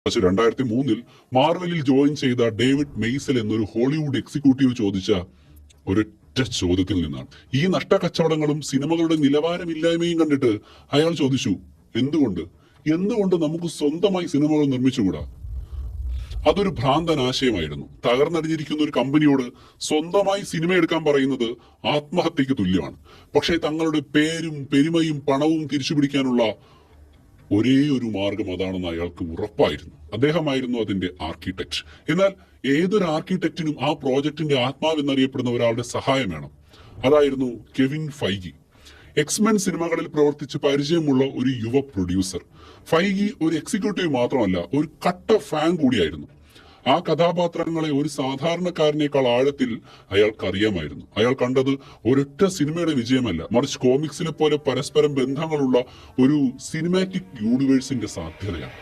പക്ഷെ 2003 മാർവലിൽ ജോയിൻ ചെയ്ത ഡേവിഡ് മെയ്സൽ എന്നൊരു ഹോളിവുഡ് എക്സിക്യൂട്ടീവ് ചോദിച്ച ഒരൊറ്റ ചോദ്യത്തിൽ നിന്നാണ്. ഈ നഷ്ടക്കച്ചവടങ്ങളും സിനിമകളുടെ നിലവാരമില്ലായ്മയും കണ്ടിട്ട് അയാൾ ചോദിച്ചു, എന്തുകൊണ്ട് നമുക്ക് സ്വന്തമായി സിനിമകൾ നിർമ്മിച്ചുകൂടാ? അതൊരു ഭ്രാന്തൻ ആശയമായിരുന്നു. തകർന്നടിഞ്ഞിരിക്കുന്ന ഒരു കമ്പനിയോട് സ്വന്തമായി സിനിമ എടുക്കാൻ പറയുന്നത് ആത്മഹത്യക്ക് തുല്യമാണ്. പക്ഷേ തങ്ങളുടെ പേരും പെരുമയും പണവും തിരിച്ചുപിടിക്കാനുള്ള ഒരേ ഒരു മാർഗം അതാണെന്ന് അയാൾക്ക് ഉറപ്പായിരുന്നു. അദ്ദേഹമായിരുന്നു അതിന്റെ ആർക്കിടെക്ട്. എന്നാൽ ഏതൊരു ആർക്കിടെക്റ്റിനും ആ പ്രോജക്റ്റിന്റെ ആത്മാവെന്നറിയപ്പെടുന്ന ഒരാളുടെ സഹായം വേണം. അതായിരുന്നു കെവിൻ ഫൈഗി. എക്സ്മെൻ സിനിമകളിൽ പ്രവർത്തിച്ച് പരിചയമുള്ള ഒരു യുവ പ്രൊഡ്യൂസർ. ഫൈഗി ഒരു എക്സിക്യൂട്ടീവ് മാത്രമല്ല, ഒരു കട്ട ഫാൻ കൂടിയായിരുന്നു. ആ കഥാപാത്രങ്ങളെ ഒരു സാധാരണക്കാരനേക്കാൾ ആഴത്തിൽ അയാൾക്ക് അറിയാമായിരുന്നു. അയാൾ കണ്ടത് ഒരൊറ്റ സിനിമയുടെ വിജയമല്ല, മറിച്ച് കോമിക്സിനെ പോലെ പരസ്പരം ബന്ധങ്ങളുള്ള ഒരു സിനിമാറ്റിക് യൂണിവേഴ്സിന്റെ സാധ്യതയാണ്.